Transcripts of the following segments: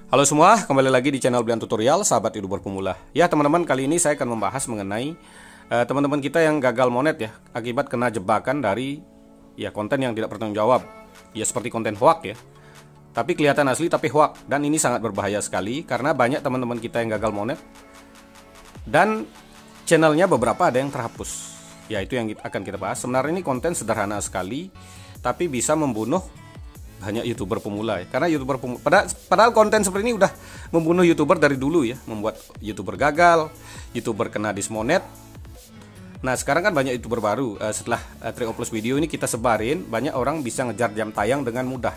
Halo semua, kembali lagi di channel Brian Tutorial, sahabat YouTuber pemula. Ya teman-teman, kali ini saya akan membahas mengenai teman-teman kita yang gagal monet ya, akibat kena jebakan dari konten yang tidak bertanggung jawab. Ya seperti konten hoax ya. Tapi kelihatan asli tapi hoax, dan ini sangat berbahaya sekali karena banyak teman-teman kita yang gagal monet dan channelnya beberapa ada yang terhapus. Ya itu yang akan kita bahas. Sebenarnya ini konten sederhana sekali, tapi bisa membunuh banyak YouTuber pemula ya. Karena YouTuber pemula, padahal konten seperti ini udah membunuh YouTuber dari dulu ya, membuat YouTuber gagal, YouTuber kena dismonet. Nah sekarang kan banyak YouTuber baru. Setelah Trick Plus video ini kita sebarin, banyak orang bisa ngejar jam tayang dengan mudah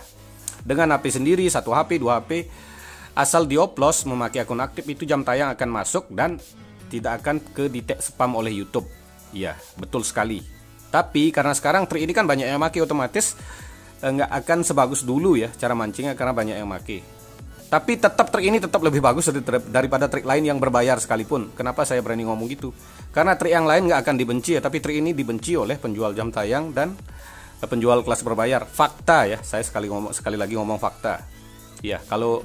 dengan HP sendiri, 1 HP, 2 HP. Asal dioplos memakai akun aktif, itu jam tayang akan masuk dan tidak akan ke detect spam oleh YouTube. Iya betul sekali. Tapi karena sekarang trik ini kan banyak yang pakai, otomatis nggak akan sebagus dulu ya cara mancingnya karena banyak yang make. Tapi tetap trik ini tetap lebih bagus daripada trik lain yang berbayar sekalipun. Kenapa saya berani ngomong gitu? Karena trik yang lain nggak akan dibenci ya, tapi trik ini dibenci oleh penjual jam tayang dan penjual kelas berbayar. Fakta ya, saya sekali lagi ngomong fakta. Ya, kalau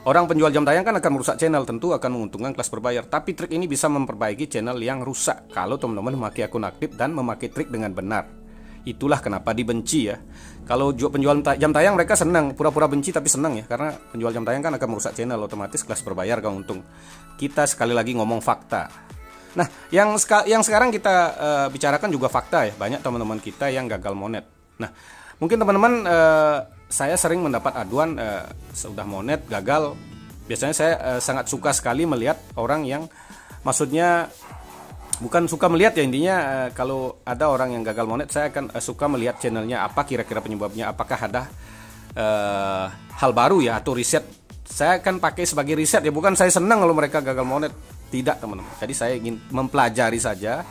orang penjual jam tayang kan akan merusak channel, tentu akan menguntungkan kelas berbayar. Tapi trik ini bisa memperbaiki channel yang rusak kalau teman-teman memakai akun aktif dan memakai trik dengan benar. Itulah kenapa dibenci ya. Kalau penjual jam tayang mereka senang, pura-pura benci tapi senang ya, karena penjual jam tayang kan akan merusak channel, otomatis kelas berbayar kan untung. Kita sekali lagi ngomong fakta. Nah, yang sekarang kita bicarakan juga fakta ya. Banyak teman-teman kita yang gagal monet. Nah, mungkin teman-teman saya sering mendapat aduan sudah monet gagal. Biasanya saya sangat suka sekali melihat orang yang, maksudnya bukan suka melihat ya, intinya kalau ada orang yang gagal monet, saya akan suka melihat channelnya apa kira-kira penyebabnya, apakah ada hal baru ya atau riset. Saya akan pakai sebagai riset ya, bukan saya senang kalau mereka gagal monet, tidak teman-teman. Jadi saya ingin mempelajari saja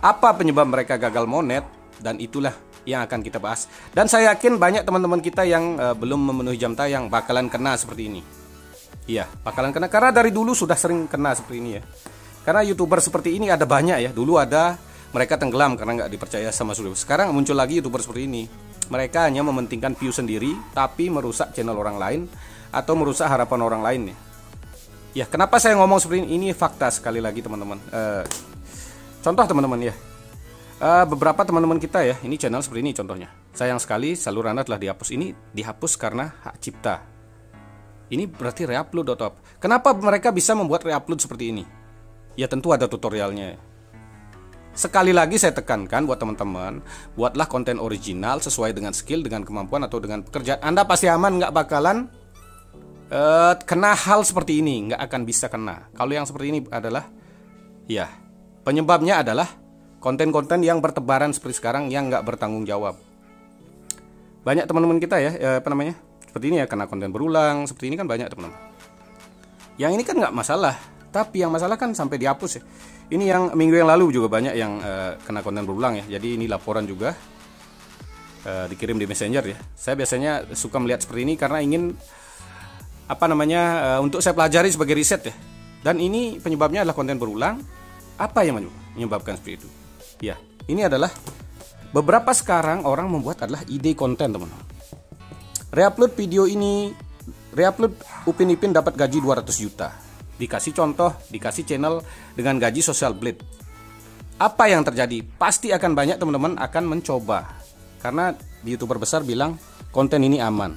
apa penyebab mereka gagal monet, dan itulah yang akan kita bahas. Dan saya yakin banyak teman-teman kita yang belum memenuhi jam tayang bakalan kena seperti ini. Iya, bakalan kena karena dari dulu sudah sering kena seperti ini ya. Karena YouTuber seperti ini ada banyak ya. Dulu ada, mereka tenggelam karena nggak dipercaya sama seluruh. Sekarang muncul lagi YouTuber seperti ini. Mereka hanya mementingkan view sendiri, tapi merusak channel orang lain atau merusak harapan orang lain ya. Ya, kenapa saya ngomong seperti ini? Ini fakta sekali lagi teman-teman. Contoh teman-teman ya. Beberapa teman-teman kita ya, ini channel seperti ini contohnya. Sayang sekali salurannya telah dihapus. Ini dihapus karena hak cipta. Ini berarti reupload atau apa? Kenapa mereka bisa membuat reupload seperti ini? Ya tentu ada tutorialnya. Sekali lagi saya tekankan buat teman-teman, buatlah konten original sesuai dengan skill, dengan kemampuan atau dengan pekerjaan Anda, pasti aman, nggak bakalan kena hal seperti ini, nggak akan bisa kena. Kalau yang seperti ini adalah, ya penyebabnya adalah konten-konten yang bertebaran seperti sekarang yang nggak bertanggung jawab. Banyak teman-teman kita ya, seperti ini ya, kena konten berulang seperti ini kan banyak teman-teman. Yang ini kan nggak masalah. Tapi yang masalah kan sampai dihapus ya. Ini yang minggu yang lalu juga banyak yang kena konten berulang ya. Jadi ini laporan juga dikirim di Messenger ya. Saya biasanya suka melihat seperti ini karena ingin untuk saya pelajari sebagai riset ya. Dan ini penyebabnya adalah konten berulang. Apa yang menyebabkan seperti itu? Ya, ini adalah beberapa sekarang orang membuat adalah ide konten teman-teman. Reupload video ini, reupload Upin Ipin dapat gaji 200 juta. Dikasih contoh, dikasih channel dengan gaji social blade. Apa yang terjadi? Pasti akan banyak teman-teman akan mencoba. Karena di YouTuber besar bilang konten ini aman.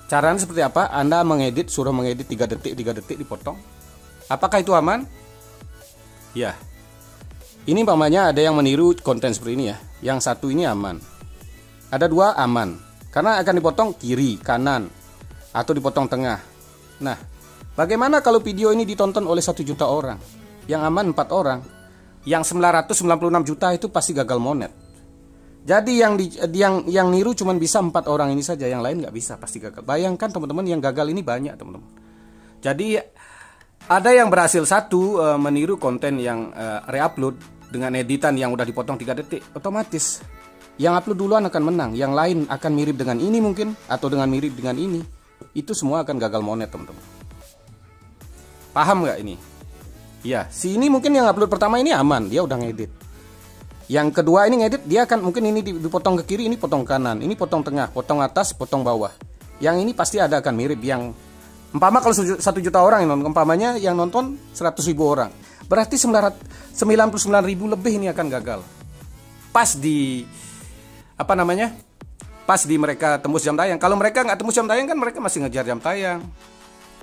Caranya seperti apa? Anda mengedit, suruh mengedit 3 detik dipotong. Apakah itu aman? Ya. Ini umpamanya ada yang meniru konten seperti ini ya. Yang satu ini aman. Ada 2 aman. Karena akan dipotong kiri, kanan, atau dipotong tengah. Nah, bagaimana kalau video ini ditonton oleh 1 juta orang? Yang aman 4 orang. Yang 996 juta itu pasti gagal monet. Jadi yang niru cuma bisa 4 orang ini saja, yang lain nggak bisa, pasti gagal. Bayangkan teman-teman, yang gagal ini banyak teman-teman. Jadi ada yang berhasil meniru konten yang reupload dengan editan yang udah dipotong 3 detik, otomatis yang upload duluan akan menang. Yang lain akan mirip dengan ini mungkin, atau dengan mirip dengan ini. Itu semua akan gagal monet teman-teman. Paham nggak ini? Ya, si ini mungkin yang upload pertama ini aman, dia udah ngedit. Yang kedua ini ngedit, dia akan mungkin ini dipotong ke kiri, ini potong kanan, ini potong tengah, potong atas, potong bawah. Yang ini pasti ada akan mirip. Yang Umpama kalau 1 juta orang yang nonton, umpamanya yang nonton 100.000 orang, berarti 99.000 lebih ini akan gagal. Pas di pas di mereka tembus jam tayang. Kalau mereka nggak tembus jam tayang kan mereka masih ngejar jam tayang,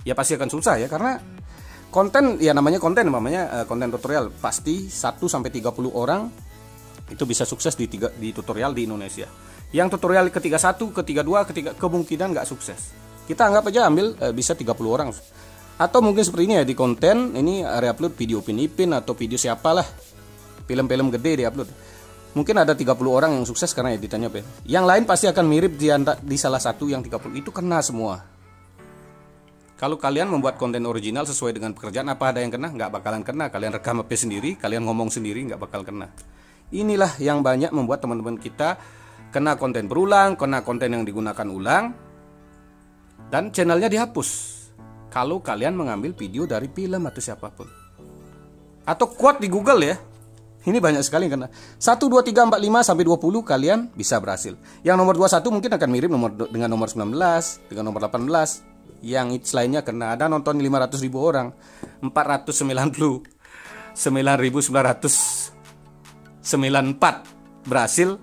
ya pasti akan susah ya, karena konten, ya namanya konten, konten tutorial, pasti 1-30 orang itu bisa sukses di tutorial di Indonesia. Yang tutorial ke-31, ke-32, kemungkinan nggak sukses. Kita anggap aja bisa 30 orang. Atau mungkin seperti ini ya, di konten ini re-upload video Upin Ipin atau video siapalah, film-film gede di-upload. Mungkin ada 30 orang yang sukses karena editannya. Yang lain pasti akan mirip di salah satu yang 30 itu kena semua. Kalau kalian membuat konten original sesuai dengan pekerjaan, apa ada yang kena? Nggak bakalan kena. Kalian rekam HP sendiri, kalian ngomong sendiri, nggak bakal kena. Inilah yang banyak membuat teman-teman kita kena konten berulang, kena konten yang digunakan ulang, dan channelnya dihapus. Kalau kalian mengambil video dari film atau siapapun, atau quote di Google ya, ini banyak sekali yang kena. 1, 2, 3, 4, 5 sampai 20 kalian bisa berhasil. Yang nomor 21 mungkin akan mirip dengan nomor 19, dengan nomor 18. Yang lainnya kena. Ada nonton 500.000 orang, 499.994 berhasil,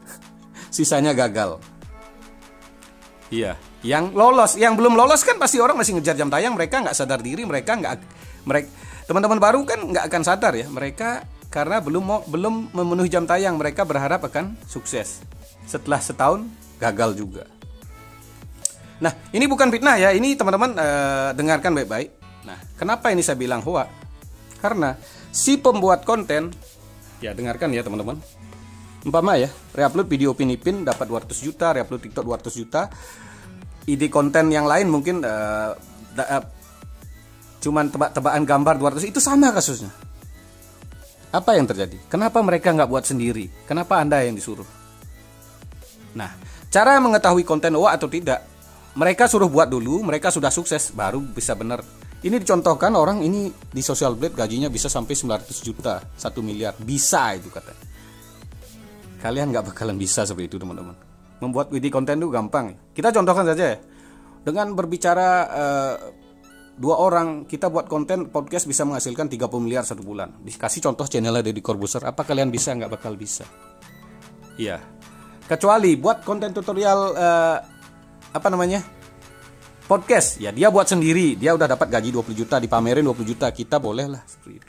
sisanya gagal. Iya, yang lolos, yang belum lolos kan pasti orang masih ngejar jam tayang, mereka nggak sadar diri, mereka teman-teman baru kan nggak akan sadar ya, mereka karena belum memenuhi jam tayang, mereka berharap akan sukses. Setelah setahun gagal juga. Nah, ini bukan fitnah ya, ini teman-teman dengarkan baik-baik. Nah, kenapa ini saya bilang hoax? Karena si pembuat konten, ya dengarkan ya teman-teman. Umpama ya, re-upload video Upin Ipin dapat 200 juta, re-upload TikTok 200 juta. Ide konten yang lain mungkin cuman tebak-tebakan gambar 200, itu sama kasusnya. Apa yang terjadi? Kenapa mereka nggak buat sendiri? Kenapa Anda yang disuruh? Nah, cara mengetahui konten hoax atau tidak, mereka suruh buat dulu, mereka sudah sukses, baru bisa benar. Ini dicontohkan orang ini di Social Blade gajinya bisa sampai 900 juta, 1 miliar. Bisa itu katanya. Kalian nggak bakalan bisa seperti itu teman-teman. Membuat video konten itu gampang. Kita contohkan saja ya. Dengan berbicara 2 orang, kita buat konten podcast bisa menghasilkan 30 miliar 1 bulan. Dikasih contoh channelnya Deddy Corbuzier. Apa kalian bisa? Nggak bakal bisa. Iya. Kecuali buat konten tutorial podcast. Ya dia buat sendiri. Dia udah dapat gaji 20 juta, dipamerin 20 juta. Kita boleh lah seperti itu.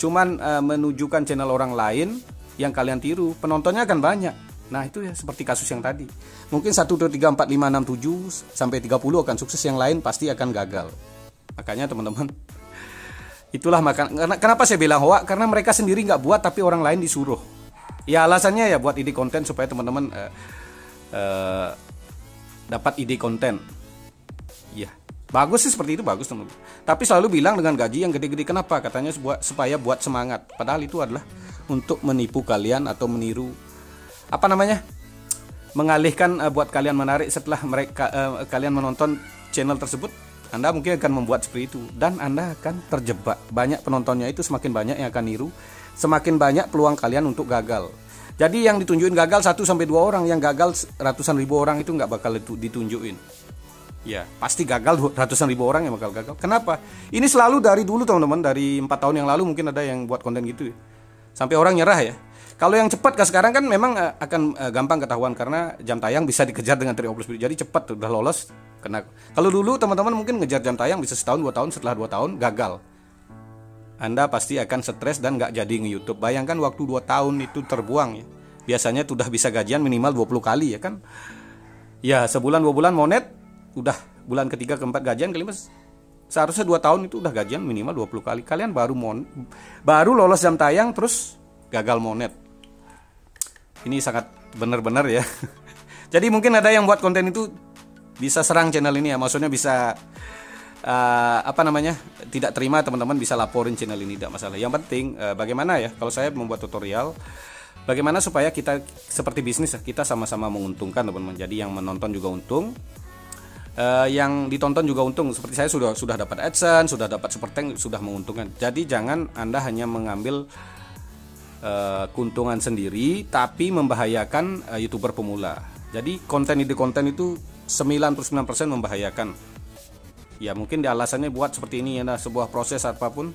Cuman menunjukkan channel orang lain yang kalian tiru, penontonnya akan banyak. Nah itu ya seperti kasus yang tadi. Mungkin 1, 2, 3, 4, 5, 6, 7 sampai 30 akan sukses, yang lain pasti akan gagal. Makanya teman-teman, itulah kenapa saya bilang hoax, karena mereka sendiri nggak buat tapi orang lain disuruh. Ya alasannya ya buat ide konten supaya teman-teman dapat ide konten. Iya, bagus sih seperti itu, bagus teman-teman. Tapi selalu bilang dengan gaji yang gede-gede. Kenapa? Katanya supaya buat semangat. Padahal itu adalah untuk menipu kalian atau meniru, mengalihkan, buat kalian menarik setelah kalian menonton channel tersebut. Anda mungkin akan membuat seperti itu dan Anda akan terjebak. Banyak penontonnya itu semakin banyak yang akan niru, semakin banyak peluang kalian untuk gagal. Jadi yang ditunjukin gagal 1-2 orang, yang gagal ratusan ribu orang itu nggak bakal ditunjukin. Ya pasti gagal ratusan ribu orang yang bakal gagal. Kenapa? Ini selalu dari dulu teman-teman, dari 4 tahun yang lalu mungkin ada yang buat konten gitu ya. Sampai orang nyerah ya. Kalau yang cepat ke sekarang kan memang akan gampang ketahuan karena jam tayang bisa dikejar dengan trik operasi. Jadi cepat udah lolos kena. Kalau dulu teman-teman mungkin ngejar jam tayang bisa setahun 2 tahun, setelah 2 tahun gagal. Anda pasti akan stres dan nggak jadi nge-YouTube. Bayangkan waktu 2 tahun itu terbuang ya. Biasanya sudah bisa gajian minimal 20 kali ya kan. Ya sebulan 2 bulan monet, udah bulan ketiga keempat gajian, kelima seharusnya 2 tahun itu udah gajian minimal 20 kali. Kalian baru lolos jam tayang terus gagal monet. Ini sangat benar-benar ya. Jadi mungkin ada yang buat konten itu bisa serang channel ini ya. Maksudnya bisa tidak terima, teman-teman bisa laporin channel ini, tidak masalah. Yang penting bagaimana ya, kalau saya membuat tutorial, bagaimana supaya kita seperti bisnis, kita sama-sama menguntungkan teman-teman. Jadi yang menonton juga untung, yang ditonton juga untung. Seperti saya sudah dapat AdSense, sudah dapat Super Thanks, sudah menguntungkan. Jadi jangan Anda hanya mengambil keuntungan sendiri tapi membahayakan YouTuber pemula. Jadi konten itu 99% membahayakan. Ya mungkin di alasannya buat seperti ini ya, nah sebuah proses apapun